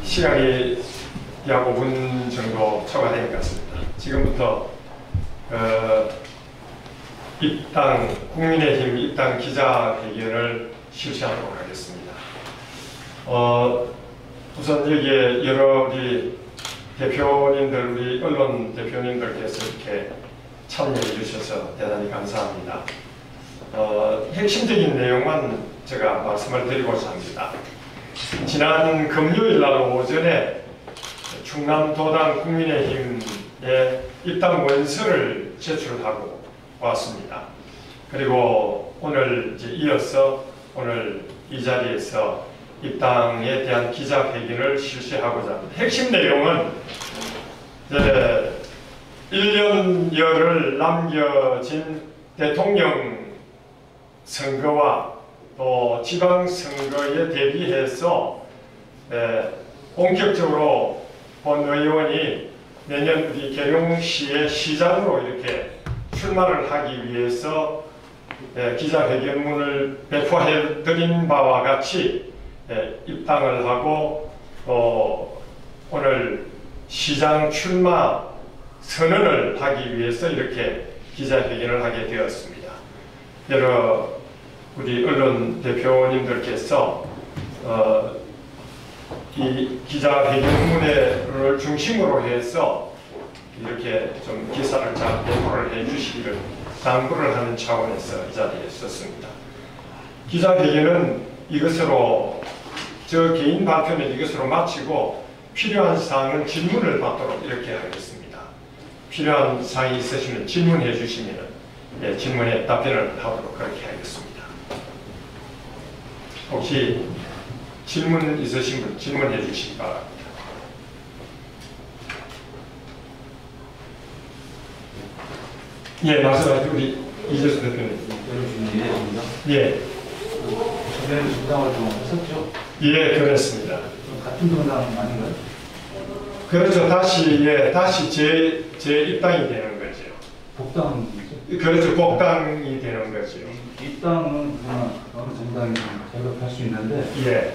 시간이 약 5분 정도 초과된 것 같습니다. 지금부터 입당 국민의힘 입당 기자회견을 실시하도록 하겠습니다. 우선 여기에 여러 우리 대표님들, 우리 언론 대표님들께서 이렇게 참여해 주셔서 대단히 감사합니다. 핵심적인 내용만 제가 말씀을 드리고자 합니다. 지난 금요일 날 오전에 충남도당 국민의힘에 입당 원서를 제출하고 왔습니다. 그리고 오늘 이어서 오늘 이 자리에서 입당에 대한 기자회견을 실시하고자 합니다. 핵심 내용은 1년여를 남겨진 대통령 선거와 또 지방선거에 대비해서 본격적으로 본 의원이 내년 우리 계룡시의 시장으로 이렇게 출마를 하기 위해서 기자회견문을 배포해 드린 바와 같이 입당을 하고 오늘 시장 출마 선언을 하기 위해서 이렇게 기자회견을 하게 되었습니다. 여러 우리 언론 대표님들께서 이 기자회견문을 중심으로 해서 이렇게 좀 기사를 잘 배포를 해주시기를 당부를 하는 차원에서 이 자리에 썼습니다. 기자회견은 이것으로 저 개인 발표는 이것으로 마치고 필요한 사항은 질문을 받도록 이렇게 하겠습니다. 필요한 사항이 있으시면 질문해 주시면 질문에 답변을 하도록 그렇게 하겠습니다. 혹시 질문 있으신 분 질문해 주시기 바랍니다. 예, 말씀하시죠. 우리 이재수 대표님. 예. 전에는 정당을 좀 했었죠? 예, 그렇습니다. 같은 정당 아닌가요? 그렇죠. 다시 제 입당이 되는 거죠. 복당이죠? 그렇죠. 복당이 되는 거죠. 입당은 어느 정당이든 개업할 수 있는데, 예.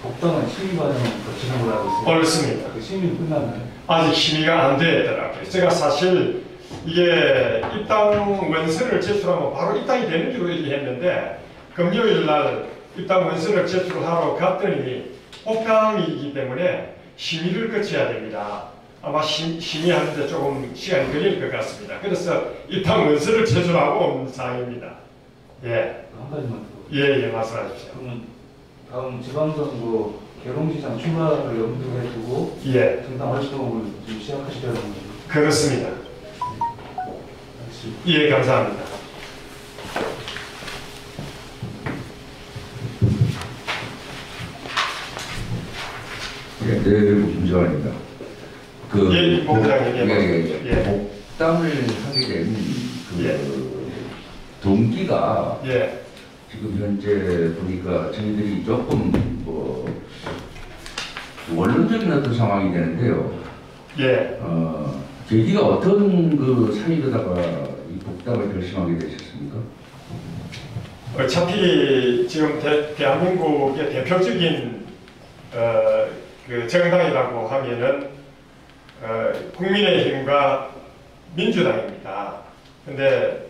복당은 심의 과정을 거치는 걸로 알고 있어요. 옳습니다. 그 심의는 끝났나요? 아직 심의가 안 되었더라고요. 제가 사실 이게 입당 원서를 제출하면 바로 입당이 되는 줄 얘기했는데 금요일 날 입당 원서를 제출하러 갔더니 복당이기 때문에 심의를 거쳐야 됩니다. 아마 심의하는데 조금 시간이 걸릴 것 같습니다. 그래서 입당 원서를 제출하고 온 상황입니다. 예. 한 가지만 더. 예, 말씀하십시오. 그러면 다음 지방선거 계룡시장 출마를 염두에 두고 정당 활동을 좀 시작하시려는 거죠? 그렇습니다. 예, 감사합니다. 네, 김정환입니다. 예, 복당을 하게 된 동기가 지금 현재 보니까 저희들이 조금 원론적인 어떤 상황이 되는데요. 계기가 어떤 사유로다가 이 복당을 결심하게 되셨습니까? 어차피 지금 대한민국의 대표적인 그 정당이라고 하면은 국민의힘과 민주당입니다. 근데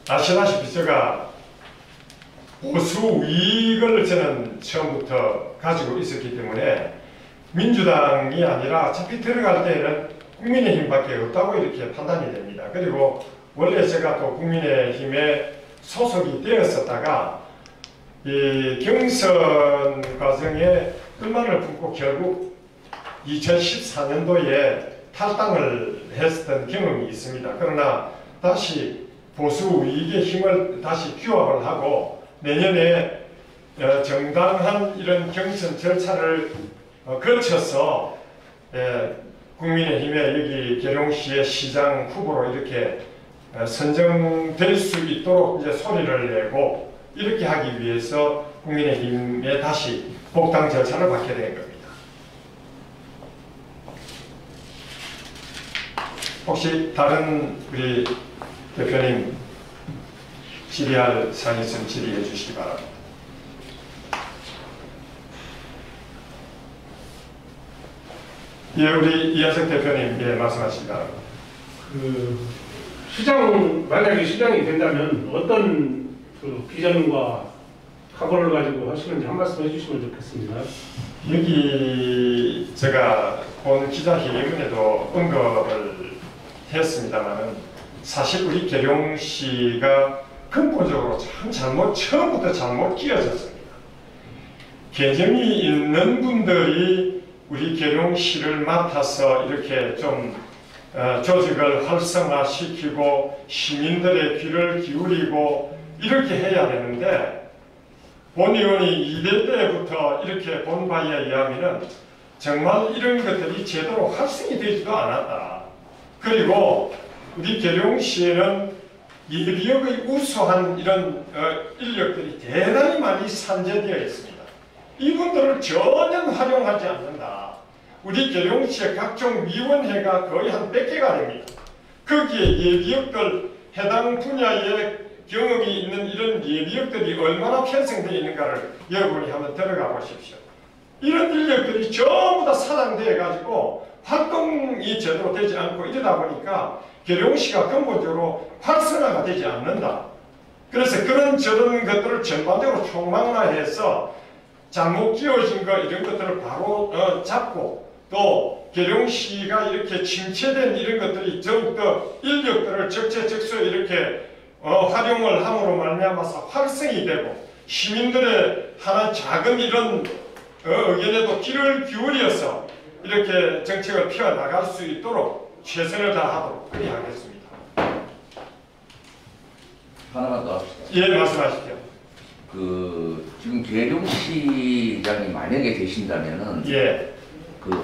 아시다시피 제가 보수 우익을 저는 처음부터 가지고 있었기 때문에 민주당이 아니라 어차피 들어갈 때에는 국민의힘밖에 없다고 이렇게 판단이 됩니다. 그리고 원래 제가 또 국민의힘에 소속이 되었었다가 이 경선 과정에 불만을 품고 결국 2014년도에 탈당을 했던 경험이 있습니다. 그러나 다시 보수 우익의 힘을 다시 규합을 하고 내년에 정당한 이런 경선 절차를 거쳐서 국민의힘에 여기 계룡시의 시장 후보로 이렇게 선정될 수 있도록 이제 소리를 내고 이렇게 하기 위해서 국민의힘에 다시 복당 절차를 받게 된 겁니다. 혹시 다른 우리 대표님 질의할 사항이 있으면 질의해 주시기 바랍니다. 예, 우리 이현석 대표님, 예, 말씀하십니다. 만약에 시장이 된다면 어떤 비전과 각오를 가지고 하시는지 한 말씀 해주시면 좋겠습니다. 여기 제가 본 기자회견에도 언급을 했습니다만은 사실 우리 계룡시가 근본적으로 처음부터 잘못 끼어졌습니다. 개정이 있는 분들이 우리 계룡시를 맡아서 이렇게 좀 조직을 활성화시키고 시민들의 귀를 기울이고 이렇게 해야 되는데 본 의원이 2대 때부터 이렇게 본 바에 의하면 정말 이런 것들이 제대로 활성이 되지도 않았다. 그리고 우리 계룡시에는 예비역의 우수한 이런 인력들이 대단히 많이 산재되어 있습니다. 이분들을 전혀 활용하지 않는다. 우리 계룡시의 각종 위원회가 거의 한 100개가 됩니다. 거기에 예비역들 해당 분야에 경험이 있는 이런 예비역들이 얼마나 편성되어 있는가를 여러분이 한번 들어가 보십시오. 이런 인력들이 전부 다 사장되어 가지고 활동이 제대로 되지 않고 이러다 보니까 계룡시가 근본적으로 활성화가 되지 않는다. 그래서 그런 저런 것들을 전반적으로 총망라해서 잘못 끼워진 거 이런 것들을 바로 잡고 또 계룡시가 이렇게 침체된 이런 것들이 더욱더 인력들을 적재적소에 이렇게 활용을 함으로 말미암아서 활성이 되고 시민들의 하나 작은 이런 의견에도 귀를 기울여서 이렇게 정책을 펴나갈 수 있도록 최선을 다하도록 그리하겠습니다. 하나만 더 합시다. 예, 말씀하십시오. 지금 계룡시장이 만약에 되신다면은 예.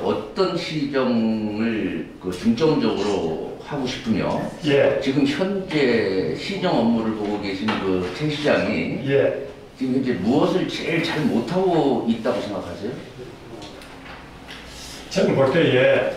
어떤 시정을 중점적으로 하고 싶으며 예. 지금 현재 시정 업무를 보고 계신 최 시장이 예. 지금 현재 무엇을 제일 잘 못하고 있다고 생각하세요? 저는 볼 때에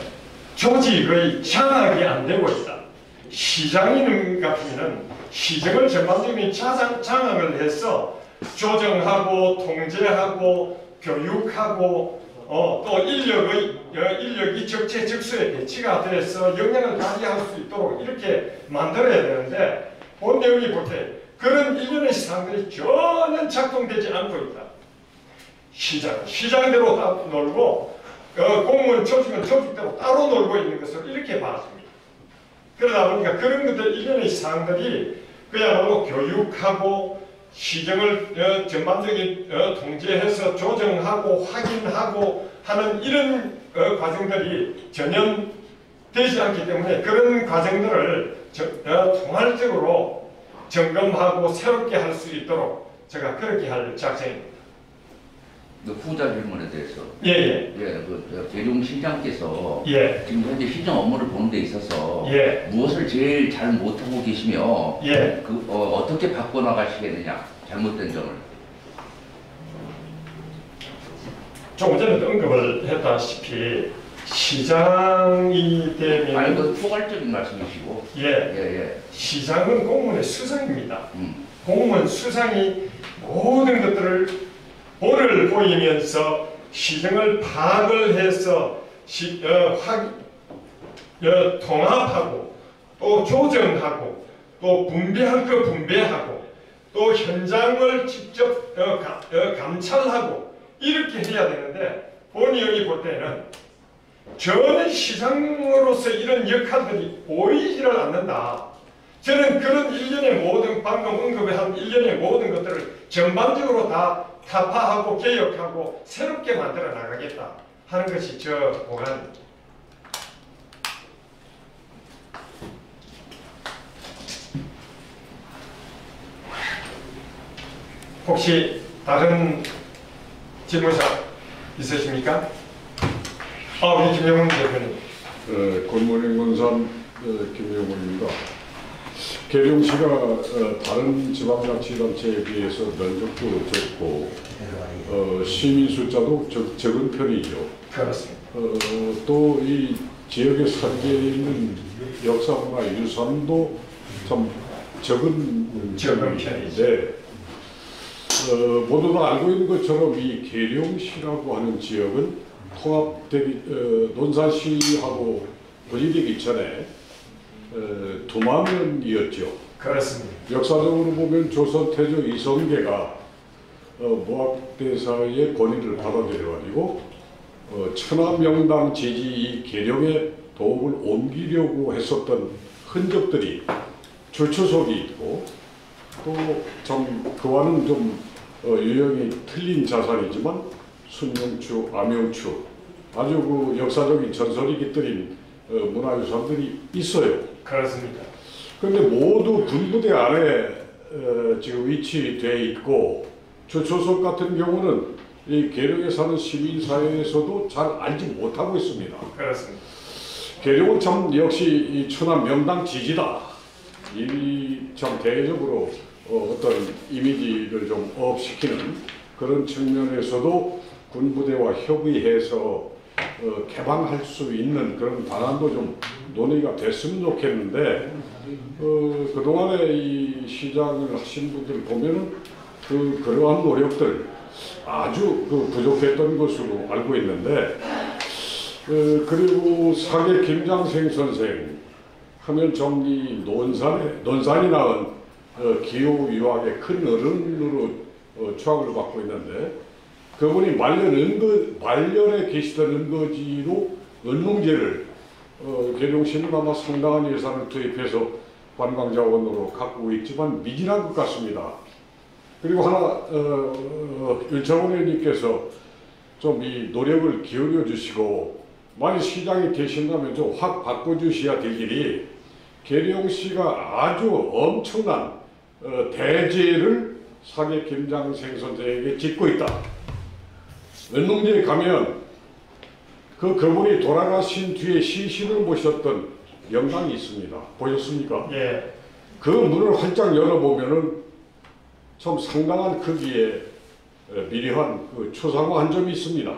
조직의 장악이 안 되고 있다. 시장인 같으면 시정을 전반적인 장악을 해서 조정하고 통제하고 교육하고 또 인력이 적재적소에 배치가 돼서 역량을 발휘할 수 있도록 이렇게 만들어야 되는데 본 내용이 볼 때 그런 일련의 사항들이 전혀 작동되지 않고 있다. 시장대로 다 놀고 공무원 조직은 조직대로 따로 놀고 있는 것을 이렇게 봤습니다. 그러다 보니까 그런 것들 일련의 사항들이 그야말로 교육하고 시정을 전반적인 통제해서 조정하고 확인하고 하는 이런 과정들이 전혀 되지 않기 때문에 그런 과정들을 통할적으로 점검하고 새롭게 할 수 있도록 제가 그렇게 할 작정입니다. 후자 질문에 대해서 예예. 계룡시장께서 예. 지금 현재 시정 업무를 보는 데 있어서 예. 무엇을 제일 잘 못하고 계시며 예. 어떻게 바꿔나가시겠느냐 잘못된 점을. 조금 전에도 언급을 했다시피 시장이 되면 아니 포괄적인 말씀이시고 예. 시장은 공무원의 수상입니다. 공무원 수상이 모든 것들을 본을 보이면서 시정을 파악을 해서 통합하고 또 조정하고 또 분배할 거 분배하고 또 현장을 직접 감찰하고 이렇게 해야 되는데 본 의원이 볼 때는 전혀 시장으로서 이런 역할들이 보이지를 않는다. 저는 그런 일련의 모든 방금 언급한 일련의 모든 것들을 전반적으로 다 타파하고 개혁하고 새롭게 만들어 나가겠다 하는 것이 저 보관입니다. 혹시 다른 질문사 있으십니까? 우리 김영훈 대표님. 굿모닝 군산 김영훈입니다. 계룡시가 다른 지방자치단체에 비해서 면적도 적고 시민 숫자도 적은 편이죠. 그렇습니다. 또 이 지역에 산재해 있는 역사문화 유산도 참 적은 편인데 모두가 알고 있는 것처럼 이 계룡시라고 하는 지역은 논산시하고 분리되기 전에 두만면이었죠. 그렇습니다. 역사적으로 보면 조선 태조 이성계가 모학대사의 권위를 받아들여가지고 천하명당 지지 이 계룡의 도움을 옮기려고 했었던 흔적들이 주초석이 있고 또 좀 그와는 좀 유형이 틀린 자산이지만 순명추, 암영추 아주 그 역사적인 전설이 깃들인 문화유산들이 있어요. 그렇습니다. 그런데 모두 군부대 안에 지금 위치되어 있고 주초석 같은 경우는 이 계룡에 사는 시민사회에서도 잘 알지 못하고 있습니다. 그렇습니다. 계룡은 참 역시 이 천안 명당 지지다. 이 참 대외적으로 어떤 이미지를 좀 업시키는 그런 측면에서도 군부대와 협의해서 개방할 수 있는 그런 방안도 좀 논의가 됐으면 좋겠는데 그동안에 이 시장을 하신 분들 보면은 그러한 노력들 아주 부족했던 것으로 알고 있는데 그리고 사계 김장생 선생 하면 이 논산이 낳은 기후유학의 큰 어른으로 추앙을 받고 있는데 그분이 말년에 계시던 은거지로 은농제를 계룡시는 아마 상당한 예산을 투입해서 관광자원으로 가꾸고 있지만 미진한 것 같습니다. 그리고 하나 윤창원 의원님께서 좀 이 노력을 기울여 주시고 만약 시장이 되신다면 좀 확 바꿔주셔야 될 일이 계룡시가 아주 엄청난 대죄를 사계 김장생 선생에게 짓고 있다. 은농제에 가면 그분이 돌아가신 뒤에 시신을 모셨던 영상이 있습니다. 보셨습니까? 예. 그 문을 활짝 열어보면은 참 상당한 크기의 미려한 초상화 한 점이 있습니다.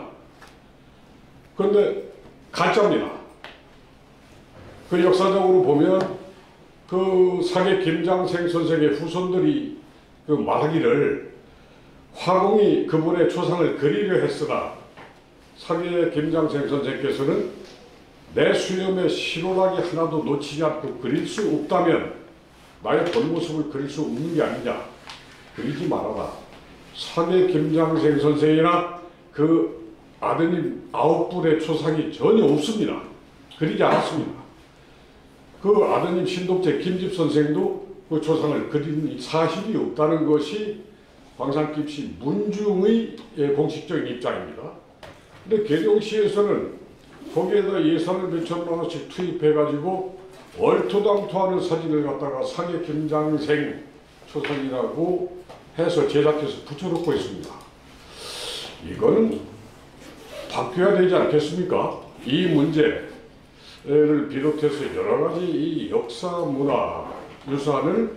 그런데 가짜입니다. 그 역사적으로 보면 그 사계 김장생 선생의 후손들이 말하기를 화공이 그분의 초상을 그리려 했으나 사계 김장생 선생께서는 내 수염에 실오라기 하나도 놓치지 않고 그릴 수 없다면 나의 본 모습을 그릴 수 없는 게 아니냐. 그리지 말아라. 사계 김장생 선생이나 그 아드님 9분의 초상이 전혀 없습니다. 그리지 않았습니다. 그 아드님 신독제 김집 선생도 그 초상을 그린 사실이 없다는 것이 광산길시 문중의 공식적인 입장입니다. 근데 계룡시에서는 거기에다 예산을 몇천만 원씩 투입해가지고 얼토당토하는 사진을 갖다가 사계 김장생 초상이라고 해서 제작해서 붙여놓고 있습니다. 이거는 바뀌어야 되지 않겠습니까? 이 문제를 비롯해서 여러 가지 이 역사 문화 유산을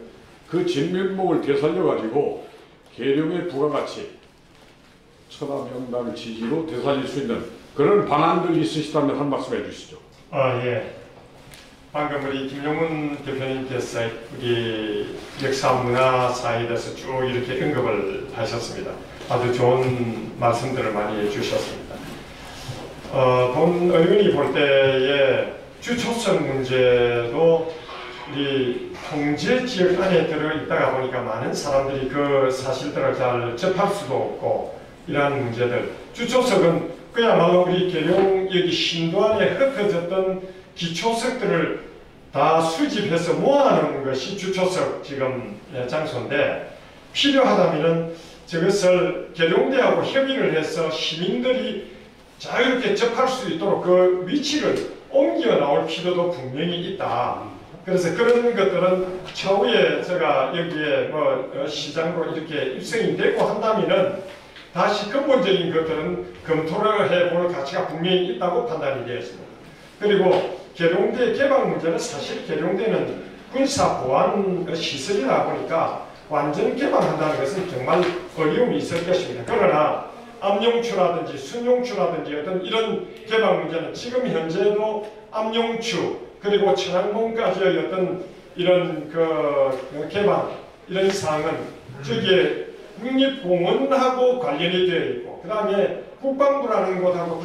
그 진면목을 되살려가지고 계룡의 부가가치 천하명당 지지로 되살릴 수 있는 그런 방안들 있으시다면 한 말씀 해주시죠. 예. 방금 우리 김용문 대표님께서 우리 역사 문화 사회에 대해서 쭉 이렇게 언급을 하셨습니다. 아주 좋은 말씀들을 많이 해주셨습니다. 본 의원이 볼 때에 주초석 문제도 우리 통제 지역 안에 들어있다가 보니까 많은 사람들이 그 사실들을 잘 접할 수도 없고 이러한 문제들. 주초석은 그야말로 우리 계룡 여기 신도안에 흩어졌던 기초석들을 다 수집해서 모아놓은 것이 주초석 지금 장소인데 필요하다면은 저것을 계룡대하고 협의를 해서 시민들이 자유롭게 접할 수 있도록 그 위치를 옮겨 나올 필요도 분명히 있다. 그래서 그런 것들은 차후에 제가 여기에 시장으로 이렇게 입성이 되고 한다면은 다시 근본적인 것들은 검토를 해볼 가치가 분명히 있다고 판단이 되었습니다. 그리고 계룡대 개방 문제는 사실 계룡대는 군사보안 시설이다 보니까 완전 개방한다는 것은 정말 어려움이 있을 것입니다. 그러나 암용추라든지 순용추라든지 어떤 이런 개방 문제는 지금 현재도 암용추 그리고 천왕봉까지의 어떤 이런 개방 이런 사항은 저기에 국립공원하고 관련이 되어 있고 그 다음에 국방부라는 곳하고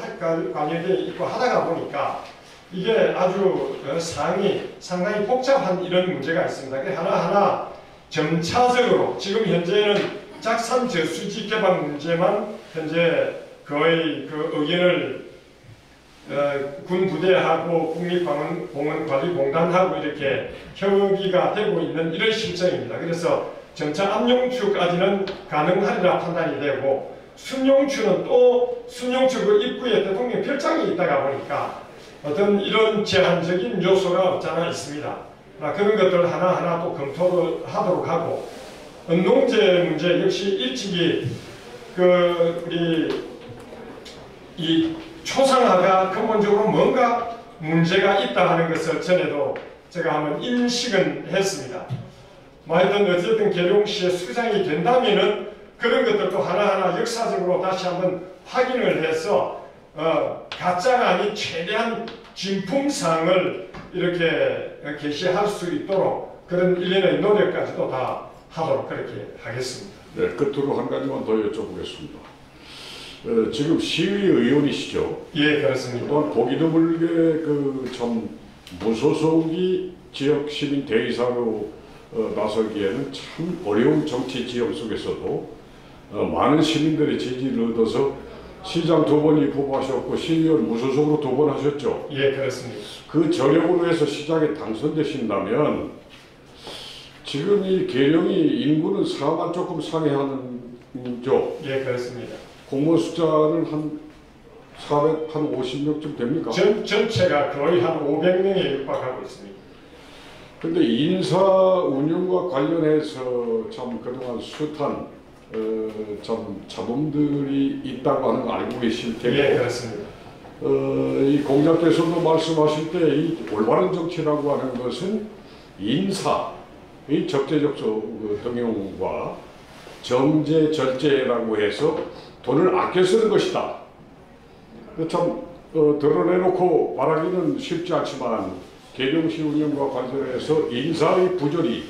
관련이 되어 있고 하다가 보니까 이게 아주 상당히 복잡한 이런 문제가 있습니다. 하나하나 점차적으로 지금 현재는 작산 저수지 개방 문제만 현재 거의 그 의견을 군 부대하고 국립공원관리공단하고 이렇게 협의가 되고 있는 이런 실정입니다. 그래서 점차 압용추까지는 가능하리라 판단이 되고 순용추는 또 순용추 그 입구에 대통령 별장이 있다가 보니까 어떤 이런 제한적인 요소가 없잖아 있습니다. 그런 것들 하나하나 또 검토를 하도록 하고 운동제 문제 역시 일찍이 우리 이 초상화가 근본적으로 뭔가 문제가 있다 하는 것을 전에도 제가 한번 인식은 했습니다. 하여튼 어쨌든 계룡시의 수장이 된다면은 그런 것들도 하나하나 역사적으로 다시 한번 확인을 해서 가짜가 아닌 최대한 진품상을 이렇게 게시할 수 있도록 그런 일련의 노력까지도 다 하도록 그렇게 하겠습니다. 네, 끝으로 한 가지만 더 여쭤보겠습니다. 지금 시의원이시죠? 예, 그렇습니다. 또한 고기도 불게 참 무소속이 지역 시민 대의사로 나서기에는 참 어려운 정치 지역 속에서도 많은 시민들의 지지를 얻어서 시장 2번이 후보하셨고 시의원 무소속으로 2번 하셨죠? 예, 그렇습니다. 그 저력으로 해서 시장에 당선되신다면 지금 이 계룡이 인구는 4만 조금 상회하는죠? 예, 그렇습니다. 공무원 숫자는 한 450명쯤 됩니까? 전체가 거의 한 500명에 육박하고 있습니다. 그런데 인사 운영과 관련해서 참 그동안 숱한 참 잡음들이 있다고 하는 거 알고 계실 테고 예, 그렇습니다. 이 공작께서도 말씀하실 때 이 올바른 정치라고 하는 것은 인사의 적재적 등용과 정제 절제라고 해서 돈을 아껴 쓰는 것이다. 참 드러내놓고 말하기는 쉽지 않지만 계룡시 운영과 관련해서 인사의 부조리,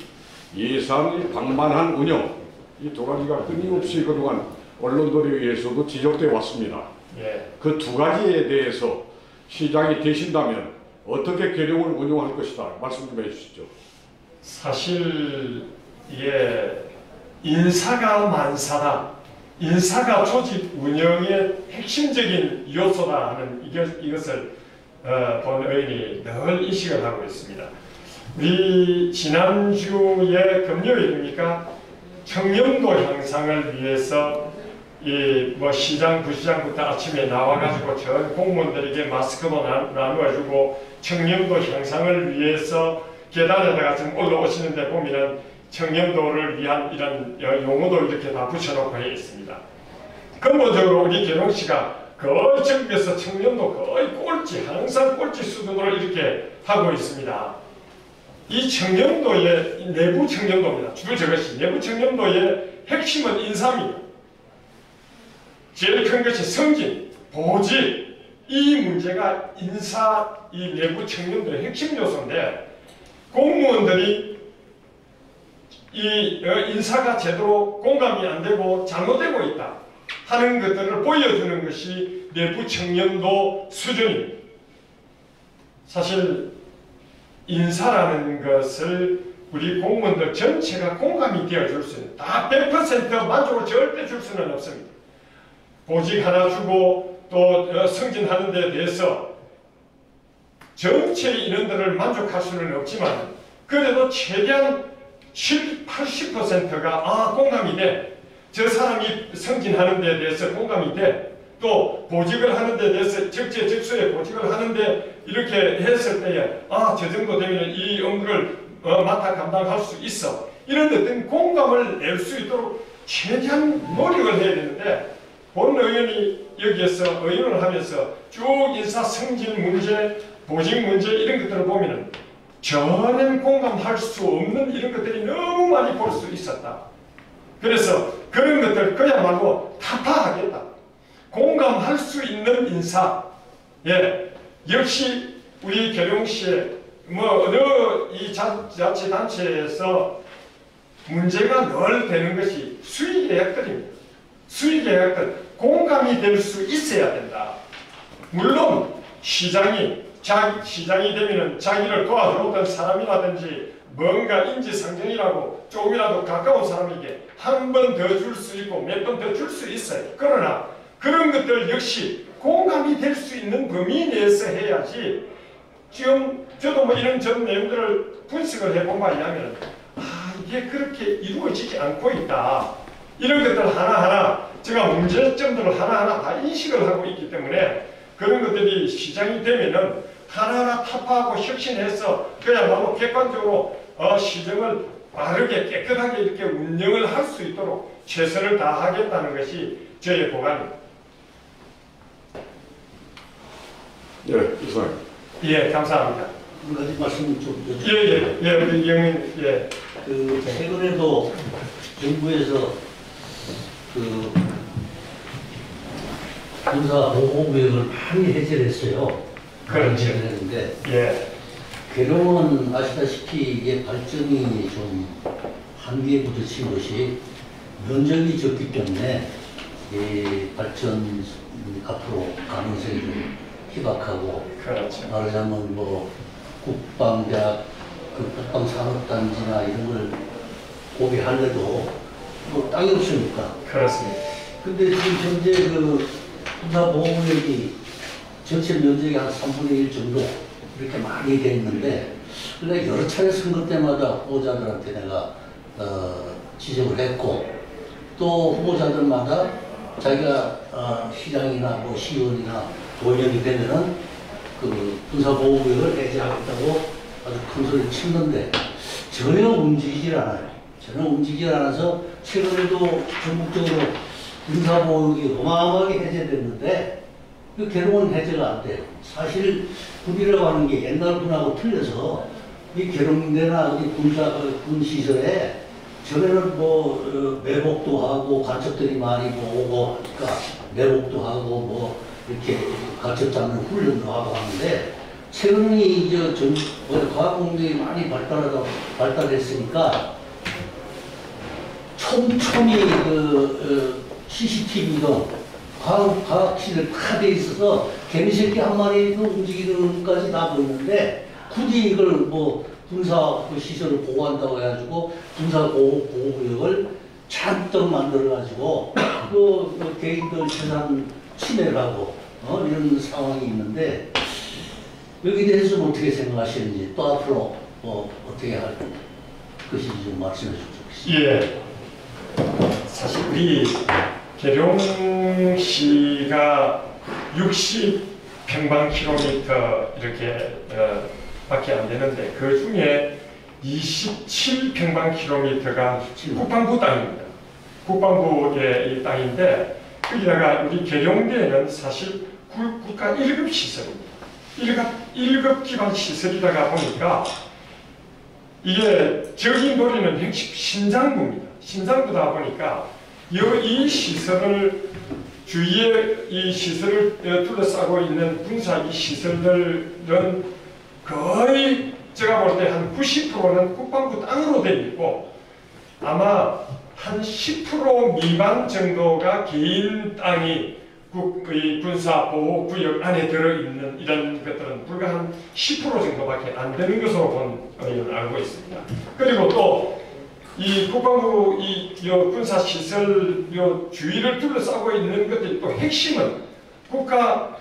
예산의 방만한 운영 이 2가지가 끊임없이 그동안 언론들에 의해서도 지적되어 왔습니다. 예. 그 2가지에 대해서 시장이 되신다면 어떻게 계룡을 운영할 것이다 말씀 좀 해주시죠. 사실 이게 인사가 만사다. 인사가 조직 운영의 핵심적인 요소다 하는 이것을 본 의원이 늘 인식을 하고 있습니다. 우리 지난주에 금요일입니까? 청렴도 향상을 위해서 시장, 부시장부터 아침에 나와가지고 전 공무원들에게 마스크도 나누어주고 청렴도 향상을 위해서 계단에다가 지금 올라오시는데 보면은 청렴도를 위한 이런 용어도 이렇게 다 붙여놓고 있습니다. 근본적으로 우리 계룡시가 거의 전국에서 청렴도 거의 항상 꼴찌 수준으로 이렇게 하고 있습니다. 이 청렴도의 내부 청렴도입니다. 주로 저것이 내부 청렴도의 핵심은 인사입니다. 제일 큰 것이 승진, 보직, 이 문제가 이 내부 청렴도의 핵심 요소인데 공무원들이 이 인사가 제대로 공감이 안 되고 잘못되고 있다 하는 것들을 보여주는 것이 내부 청렴도 수준입니다. 사실 인사라는 것을 우리 공무원들 전체가 공감이 되어줄 수 있는 다 100% 만족을 절대 줄 수는 없습니다. 보직 하나 주고 또 승진하는 데 대해서 전체 인원들을 만족할 수는 없지만 그래도 최대한 80%가 공감이 돼. 저 사람이 승진하는 데 대해서 공감이 돼. 또 보직을 하는 데 대해서 적재적소에 보직을 하는데 이렇게 했을 때에 저 정도 되면 이 업무를 맡아 감당할 수 있어. 이런 어떤 공감을 낼 수 있도록 최대한 노력을 해야 되는데 본 의원이 여기에서 의원을 하면서 쭉 인사 승진 문제, 보직 문제 이런 것들을 보면은 전혀 공감할 수 없는 이런 것들이 너무 많이 볼 수 있었다. 그래서 그런 것들 그야말로 타파하겠다. 공감할 수 있는 인사. 예, 역시 우리 계룡시에 어느 이 자치단체에서 문제가 늘 되는 것이 수의계약들입니다. 수의계약들 공감이 될 수 있어야 된다. 물론 시장이 되면은 자기를 도와줬던 사람이라든지 뭔가 인지상정이라고 조금이라도 가까운 사람에게 한 번 더 줄 수 있고 몇 번 더 줄 수 있어요. 그러나 그런 것들 역시 공감이 될 수 있는 범위 내에서 해야지. 지금 저도 뭐 이런 전 내용들을 분석을 해본 바에 의하면 이게 그렇게 이루어지지 않고 있다. 이런 것들 하나하나 제가 문제점들을 하나하나 다 인식을 하고 있기 때문에 그런 것들이 시장이 되면은 하나하나 타파하고 혁신해서 그야말로 객관적으로 시정을 빠르게 깨끗하게 이렇게 운영을 할 수 있도록 최선을 다하겠다는 것이 저의 보관입니다. 예, 이상. 예, 감사합니다. 한 가지 말씀 좀 여쭤볼게요. 우리 이영민, 예. 최근에도 정부에서 군사 보호구역을 많이 해제를 했어요. 그렇죠. 했는데 예. 괴로움은 아시다시피 이게 발전이 좀 한계에 부딪힌 것이 면적이 적기 때문에 이 발전 앞으로 가능성이 좀 희박하고, 그렇죠. 말하자면 뭐 국방대학, 국방산업단지나 이런 걸 고비하려도 뭐 땅이 없으니까. 그렇습니다. 근데 지금 현재 군사보호구역이 전체 면적이 한 3분의 1 정도 이렇게 많이 돼 있는데, 근데 여러 차례 선거 때마다 후보자들한테 내가 지적을 했고, 또 후보자들마다 자기가 시장이나 뭐 시의원이나 도의원이 되면은 군사보호구역을 해제하겠다고 아주 큰 소리를 치는데 전혀 움직이질 않아요. 전혀 움직이질 않아서 최근에도 전국적으로 군사보호구역이 어마어마하게 해제됐는데 그 괴로운 해제가 안 돼요. 사실 군이라고 하는 게 옛날 군하고 틀려서 이 계룡대나 군 시설에 전에는 뭐 매복도 하고 간첩들이 많이 오고 하니까 매복도 하고 뭐 이렇게 간첩 잡는 훈련도 하고 하는데, 최근에 이제 과학공학이 많이 발달했으니까 촘촘히 CCTV도 과학실에 다 돼 있어서 개미새끼 한 마리도 움직이는 것까지 다 보이는데, 굳이 이걸 뭐 군사 시설을 보호한다고 해가지고 군사 보호구역을 잔뜩 만들어가지고 개인들 재산 침해를 하고 이런 상황이 있는데, 여기에 대해서는 어떻게 생각하시는지, 또 앞으로 어떻게 할 것인지 좀 말씀해 주십시오. 예. 사실 우리 계룡시가 60평방킬로미터 이렇게 밖에 안 되는데, 그 중에 27평방킬로미터가 국방부 땅입니다. 국방부의 이 땅인데, 거기다가 우리 계룡대는 사실 국가 1급 시설입니다. 1급 기반 시설이다가 보니까 이게 적인도리는 핵심 심장부입니다. 심장부다 보니까 이 시설을 주위에 이 시설을 둘러싸고 있는 군사 이 시설들은 거의 제가 볼 때 한 90%는 국방부 땅으로 되어 있고, 아마 한 10% 미만 정도가 개인 땅이 군사보호구역 안에 들어있는 이런 것들은 불과 한 10% 정도밖에 안 되는 것으로 알고 있습니다. 그리고 또 이 국방부 군사시설 주위를 둘러싸고 있는 것들이 또 핵심은 국가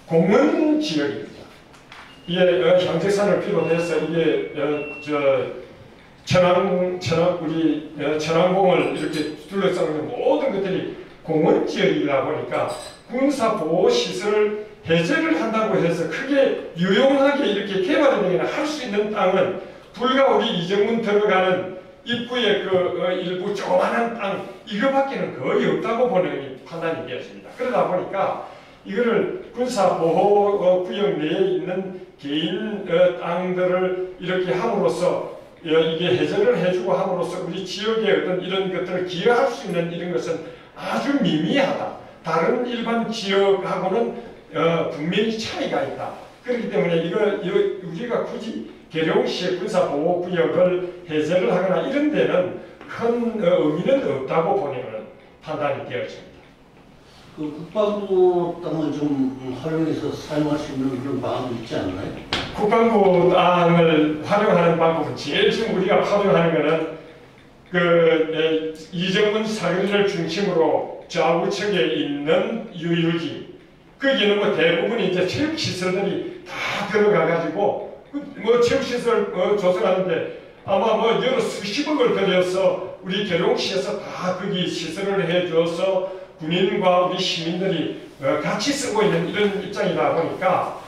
공원 지역입니다. 이게 향적산을 비롯해서 이게 천왕공을 이렇게 둘러싸는 모든 것들이 공원 지역이다 보니까 군사보호시설을 해제를 한다고 해서 크게 유용하게 이렇게 개발을 할 수 있는 땅은 불과 우리 이정문 들어가는 입구에 일부 조그마한 땅 이거밖에는 거의 없다고 보는 판단이 되었습니다. 그러다 보니까 이거를 군사보호구역 내에 있는 개인 땅들을 이렇게 함으로써 이게 해제를 해주고 함으로써 우리 지역의 어떤 이런 것들을 기여할 수 있는 이런 것은 아주 미미하다. 다른 일반 지역하고는 분명히 차이가 있다. 그렇기 때문에 우리가 굳이 계룡시의 군사보호구역을 해제를 하거나 이런 데는 큰 의미는 없다고 보내는 판단이 되어집니다. 그 국방부 땅을 좀 활용해서 사용할 수 있는 그런 방안도 있지 않나요? 국방부 땅을 활용하는 방법은 제일 지금 우리가 활용하는 것은 이정문 사거리를 중심으로 좌우측에 있는 유유지, 거기는 뭐 대부분 이제 체육시설들이 다 들어가가지고 뭐 체육시설 조성하는데 아마 뭐 여러 수십억을 들여서 우리 계룡시에서 다 거기 시설을 해줘서 군인과 우리 시민들이 같이 쓰고 있는 이런 입장이다 보니까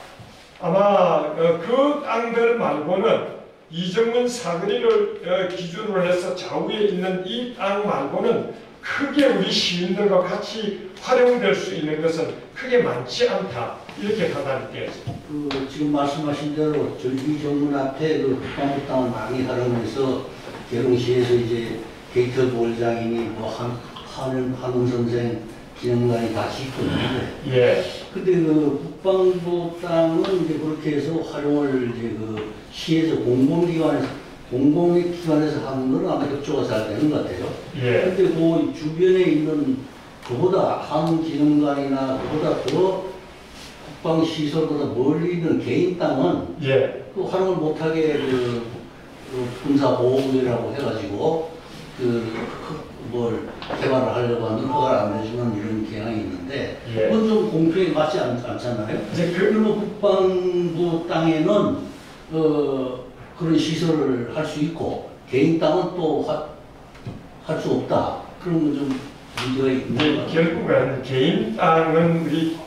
아마 그 땅들 말고는 이정문 사거리를 기준으로 해서 좌우에 있는 이 땅 말고는 크게 우리 시민들과 같이 활용될 수 있는 것은 크게 많지 않다 이렇게 판단이 되었습니다. 지금 말씀하신 대로 전기 정문 앞에 국방부 땅을 많이 활용해서 계룡시에서 이제 게이트 볼장이니 뭐 한원 선생 기념관이 다 짓고 있는데, 예. 근데 국방부 땅은 이제 그렇게 해서 활용을 이제 시에서 공공기관에서 하는 건 아마 협조가 잘 되는 것 같아요. 예. 근데 그 주변에 있는 그보다 한원 기념관이나 그보다 더 국방시설보다 멀리 있는 개인 땅은 예. 활용을 못하게 군사보호구역이라고 해가지고 뭘 개발을 하려고 하면 허가를 안 내주는 이런 경향이 있는데 예. 그건 좀 공평히 맞지 않잖아요. 그러면 국방부 땅에는 그런 시설을 할 수 있고 개인 땅은 또 할 수 없다. 그런 건 좀 문제가 있는 결국은 개인 땅은 우리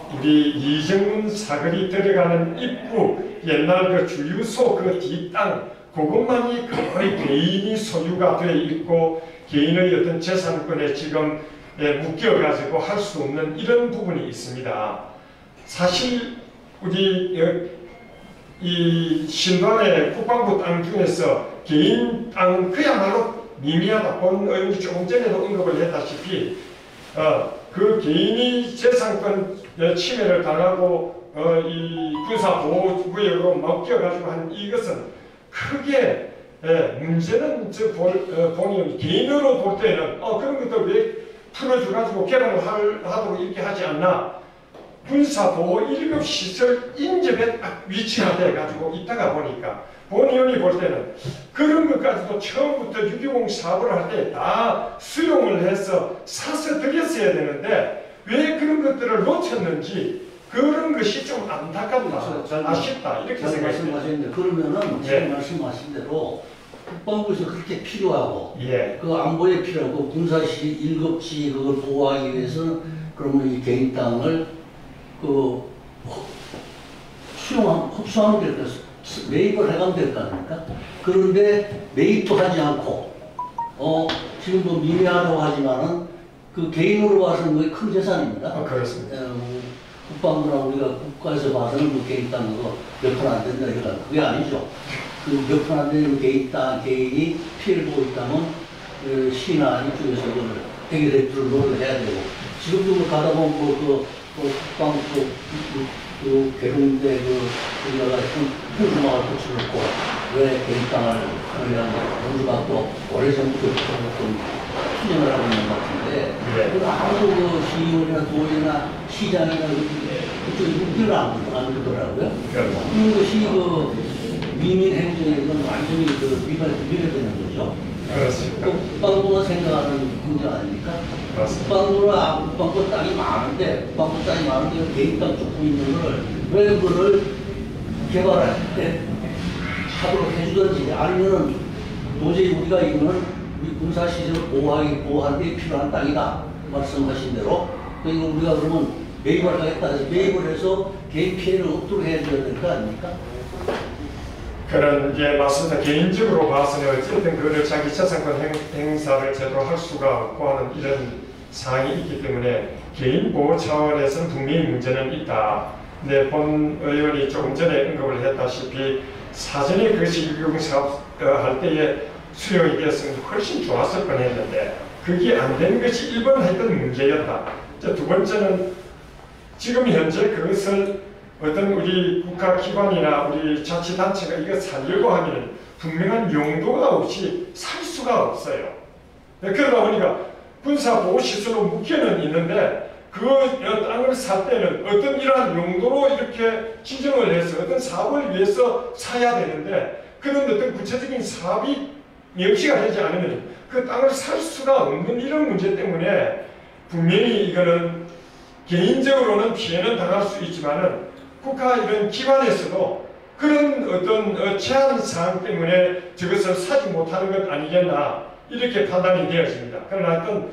이정문 사거리 들어가는 입구 옛날 그 주유소 그 뒷땅 그것만이 거의 개인이 소유가 돼 있고 개인의 어떤 재산권에 지금 묶여가지고 할 수 없는 이런 부분이 있습니다. 사실 우리 이 신관의 국방부 땅 중에서 개인 땅 그야말로 미미하다. 본 조금 전에도 언급을 했다시피 그 개인이 재산권 침해를 당하고 이 군사보호구역으로 맡겨가지고 한 이것은 크게 문제는 본인 개인으로 볼 때는 그런 것들 왜 풀어줘가지고 개발을 하도록 이렇게 하지 않나. 군사보호 1급 시설 인접에 딱 위치가 돼가지고 있다가 보니까 본의원이 볼 때는 그런 것까지도 처음부터 6.20 사업을 할 때 다 수용을 해서 사서 드렸어야 되는데 왜 그런 것들을 놓쳤는지 그런 것이 좀 안타깝다, 아쉽다 이렇게 생각합니다. 그러면은 지금 말씀하신 대로 국방부에서 그렇게 필요하고 그 안보에 필요하고 군사시 1급지 그걸 보호하기 위해서는 그러면 이 개인 땅을 흡수하면 될 것, 매입을 해가면 될 거 아닙니까? 그런데 매입도 하지 않고, 지금 뭐 미미하다고 하지만은 그 개인으로 봐서는 거의 큰 재산입니다. 그렇습니다. 국방부나 우리가 국가에서 봐서는 그 개인 땅 그거 몇 푼 안 된다 이러다 그게 아니죠. 그 몇 푼 안 되는 개인 땅, 개인이 피해를 보고 있다면 시나 이쪽에서 그걸 해결해 줄 노력을 해야 되고, 지금도 가다 보면 국방부 계룡대 우리가 홍수마을 고쳐놓고 왜 개인 땅을 하느냐는 홍수가 또 오래전부터 투쟁을 하고 있는 것 같은데 아무도 시의원이나 도의나 시장이나 그쪽에 문제를 안 그러더라고요. 그런 것이 위민 행정에는 완전히 위배되는 거죠. 그렇습니다. 국방부가 생각하는 문제 아닙니까? 국방부 땅이 많은데, 국방부 땅이 많은데 개인 땅 조금 있는 걸 왜 그거를 개발할 때 하도록 해주든지 아니면 도저히 우리가 이거는 우리 군사시설을 보호하는 데 필요한 땅이다. 말씀하신 대로. 그러니까 우리가 그러면 매입을 하겠다 해서 매입을 해서 개인 피해를 없도록 해줘야 될 거 아닙니까? 그런 게 맞습니다. 개인적으로 봐서는 어쨌든 그걸 자기 재산권 행사를 제대로 할 수가 없고 하는 이런 사항이 있기 때문에 개인 보호 차원에서는 분명히 문제는 있다. 근데 본 의원이 조금 전에 언급을 했다시피 사전에 그것이 6.20 사업 할 때에 수용이 되었으면 훨씬 좋았을 뻔했는데 그게 안 되는 것이 1번 했던 문제였다. 두 번째는 지금 현재 그것을 어떤 우리 국가기관이나 우리 자치단체가 이거 살려고 하면 분명한 용도가 없이 살 수가 없어요. 그러다 보니까 군사보호시설로 묵혀는 있는데 그 땅을 살 때는 어떤 이러한 용도로 이렇게 지정을 해서 어떤 사업을 위해서 사야 되는데 그런 어떤 구체적인 사업이 명시가 되지 않으면 그 땅을 살 수가 없는 이런 문제 때문에 분명히 이거는 개인적으로는 피해는 당할 수 있지만은 국가 이런 기관에서도 그런 어떤 제한 사항 때문에 저것을 사지 못하는 것 아니겠나 이렇게 판단이 되어집니다. 그러나 하여튼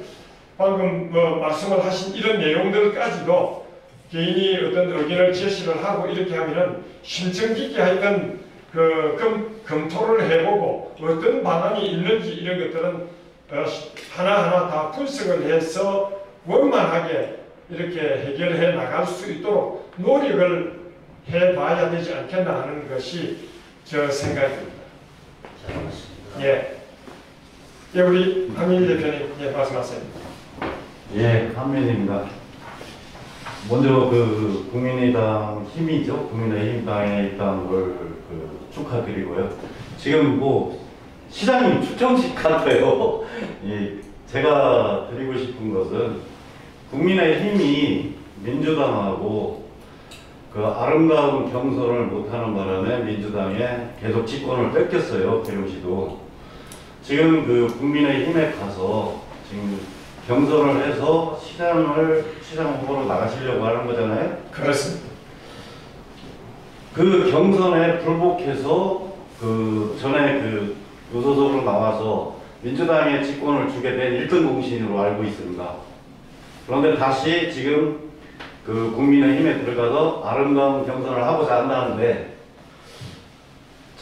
방금 말씀을 하신 이런 내용들까지도 개인이 어떤 의견을 제시를 하고 이렇게 하면은 심층 깊게 하여튼 검토를 해보고 어떤 방안이 있는지 이런 것들은 하나하나 다 분석을 해서 원만하게 이렇게 해결해 나갈 수 있도록 노력을 해봐야 되지 않겠나 하는 것이 저 생각입니다. 잘 알았습니다. 예. 예, 우리 한민희 대표님, 예, 말씀하세요. 예, 한민희입니다. 먼저 그 국민의당 힘이죠. 국민의힘당에 있다는 걸 축하드리고요. 지금 뭐 시장님 추정식 같아요. 예, 제가 드리고 싶은 것은 국민의힘이 민주당하고 그 아름다운 경선을 못하는 바람에 민주당에 계속 집권을 뺏겼어요. 계룡시도. 지금 그 국민의힘에 가서 지금 경선을 해서 시장 후보로 나가시려고 하는 거잖아요. 그렇습니다. 그 경선에 불복해서 그 전에 그 무소속으로 나와서 민주당에 직권을 주게 된 1등 공신으로 알고 있습니다. 그런데 다시 지금 그 국민의힘에 들어가서 아름다운 경선을 하고자 한다는데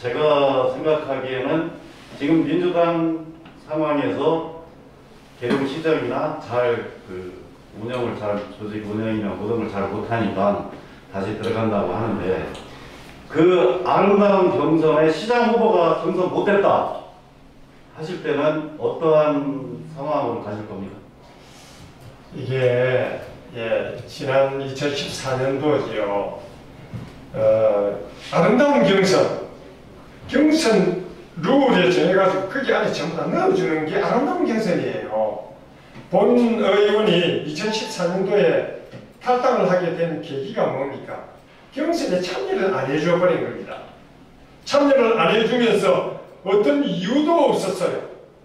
제가 생각하기에는 지금 민주당 상황에서 계룡시장이나 조직 운영이나 모든 걸 잘 못하니까 다시 들어간다고 하는데 그 아름다운 경선에 시장 후보가 경선 못했다 하실 때는 어떠한 상황으로 가실 겁니까? 이게 지난 2014년도지요. 아름다운 경선 룰에 정해가지고 거기 안에 전부 다 넣어주는 게 아름다운 경선이에요. 본 의원이 2014년도에 탈당을 하게 된 계기가 뭡니까? 경선에 참여를 안 해줘 버린 겁니다. 참여를 안 해주면서 어떤 이유도 없었어요.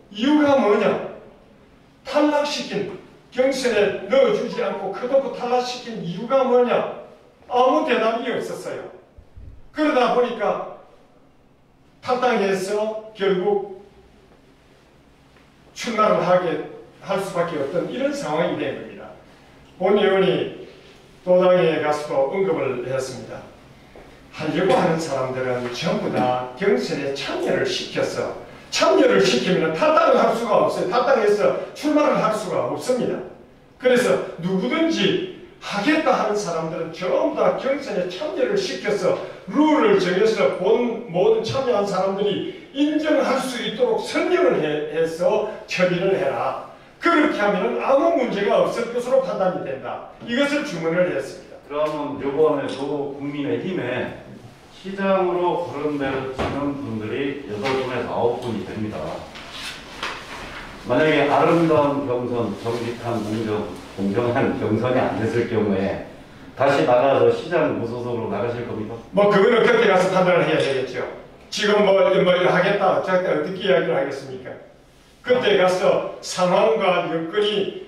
이유가 뭐냐? 탈락시킨, 경선에 넣어주지 않고 컷오프 탈락시킨 이유가 뭐냐? 아무 대답이 없었어요. 그러다 보니까 탈당해서 결국 출마를 할 수밖에 없던 이런 상황이 된 겁니다. 본 의원이 도당에 가서도 언급을 했습니다. 하려고 하는 사람들은 전부 다 경선에 참여를 시키면 탈당을 할 수가 없어요. 탈당해서 출마를 할 수가 없습니다. 그래서 누구든지 하겠다 하는 사람들은 전부 다 경선에 참여를 시켜서 룰을 정해서 본 모든 참여한 사람들이 인정할 수 있도록 설명을 해서 처리를 해라. 그렇게 하면 아무 문제가 없을 것으로 판단이 된다. 이것을 주문을 했습니다. 그러면 이번에도 국민의힘에 시장으로 거론되는 분들이 8분에서 9분이 됩니다. 만약에 아름다운 경선, 정직한 공정한 경선이 안 됐을 경우에 다시 나가서 시장 무소속으로 나가실 겁니까? 그거는 그때 가서 판단을 해야 되겠죠. 지금 뭐 하겠다, 어떻게 이야기를 하겠습니까? 그때 가서 상황과 여건이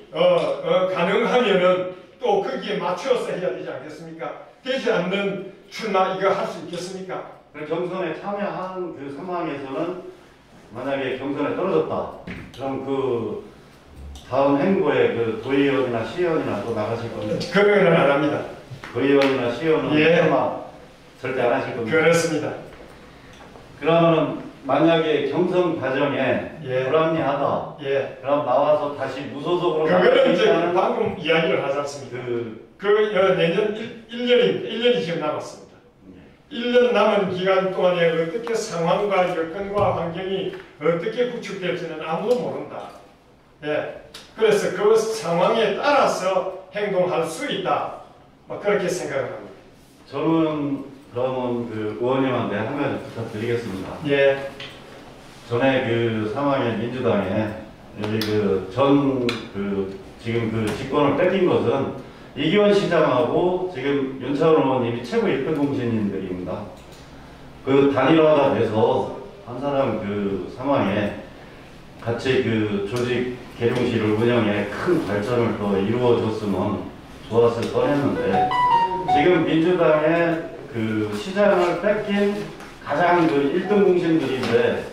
가능하면은 또 거기에 맞추어서 해야 되지 않겠습니까? 되지 않는 출마 이거 할 수 있겠습니까? 경선에 참여한 그 상황에서는 만약에 경선에 떨어졌다. 그럼 그 다음 행보에 그 도의원이나 시의원이나 또 나가실 겁니다. 그거는 안 합니다. 도의원이나 시의원은 참아 절대 안 하실 겁니다. 그렇습니다. 그러면 만약에 경선 과정에 불합리하다. 그럼 나와서 다시 무소속으로 그거는 이제 방금 이야기를 하지 않습니까? 내년 1년이 지금 남았습니다. 1년 남은 기간 동안에 어떻게 상황과 여건과 환경이 어떻게 구축될지는 아무도 모른다. 그래서 그 상황에 따라서 행동할 수 있다. 그렇게 생각을 합니다. 저는 그러면 그 의원님한테 한 가지 부탁드리겠습니다. 전에 그 상황에 민주당에 여기 지금 그 직권을 뺏긴 것은 이기원 시장하고 지금 윤차원 의원님이 최고 1등 공신인들입니다. 그 단일화가 돼서 한 사람 그 상황에 같이 그 조직 계룡시를 운영에 큰 발전을 더 이루어줬으면 좋았을 뻔했는데 지금 민주당의 그 시장을 뺏긴 가장 그 1등 공신들인데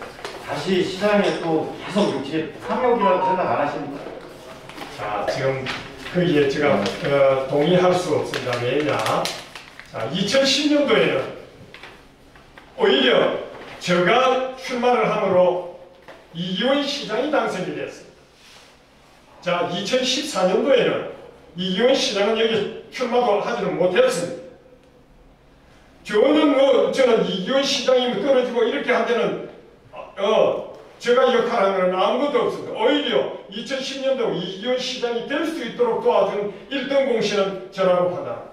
다시 시장에 또 계속 육지 탐욕이라고 생각 안 하십니까? 자, 지금 거기에 제가 동의할 수 없습니다. 왜냐? 자, 2010년도에는 오히려 제가 출마를 함으로 이기원 시장이 당선이 됐습니다. 자, 2014년도에는 이기원 시장은 여기 출마도 하지는 못했습니다. 저는 이기원 시장이 떨어지고 이렇게 한 데는 제가 역할하는 건 아무것도 없습니다. 오히려 2010년도 이기원 시장이 될 수 있도록 도와준 1등 공신은 저라고 판단합니다.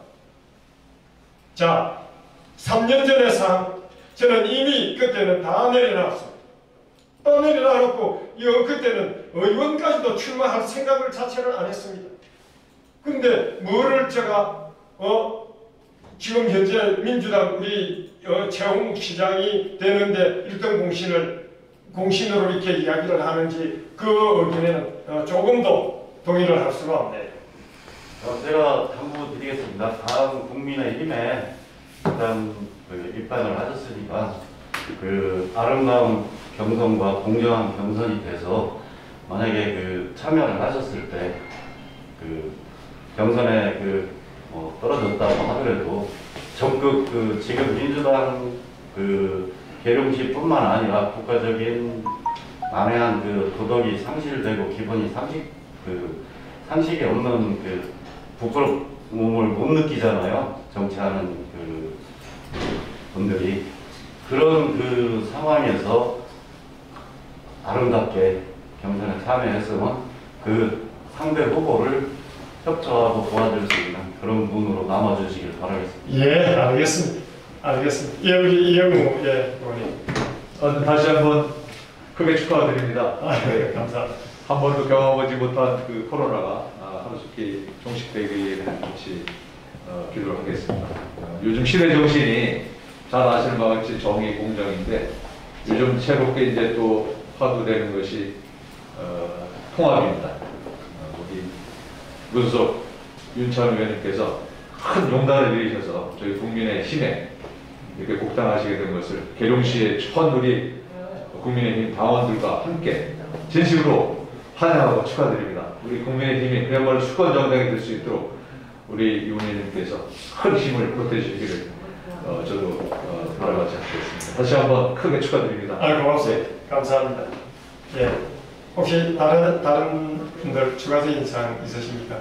자, 3년 전의 상 저는 이미 그때는 다 내려놨습니다. 다 내려놔놓고 그때는 의원까지도 출마할 생각을 자체를 안 했습니다. 근데 뭐를 제가 지금 현재 민주당 우리 최홍 시장이 되는데 1등 공신으로 이렇게 이야기를 하는지 그 의견에는 조금도 동의를 할 수가 없네요. 제가 당부드리겠습니다. 다음 국민의힘에 일단 입당을 하셨으니까 그 아름다운 경선과 공정한 경선이 돼서 만약에 참여를 하셨을 때 경선에 떨어졌다고 하더라도 적극 지금 민주당 계룡시뿐만 아니라 국가적인 난해한 도덕이 상실되고 기본이 상식이 없는 부끄러움을 못 느끼잖아요. 정치하는 분들이 그런 상황에서 아름답게 경선에 참여했으면 상대 후보를 협조하고 도와줄 수 있는 그런 분으로 남아주시길 바라겠습니다. 예, 알겠습니다. 예, 우리 이영우 의원님. 다시 한번 크게 축하드립니다. 네, 감사합니다. 한 번도 경험하지 못한 코로나가 하루속히 종식되기를 같이 기도를 하겠습니다. 요즘 시대 정신이 잘 아시는 바와 같이 정의 공정인데 요즘 새롭게 이제 또 화두되는 것이 통합입니다. 우리 문석 윤찬 의원님께서 큰 용단을 일으켜서 저희 국민의힘에 이렇게 복당하시게 된 것을 계룡시의 첫 우리 국민의힘 당원들과 함께 진심으로 환영하고 축하드립니다. 우리 국민의힘이 그야말로 수권 정당이 될 수 있도록 우리 이 의원님께서 큰 힘을 보태주시기를 저도 바라지 않겠습니다. 다시 한번 크게 축하드립니다. 고맙습니다. 감사합니다. 예, 혹시 다른 분들 추가적인 사항 있으십니까?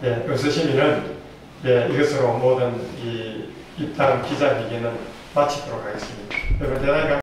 예, 없으시면은 이것으로 모든 이 입당 기자회견은 마치도록 하겠습니다. 여러분 대단히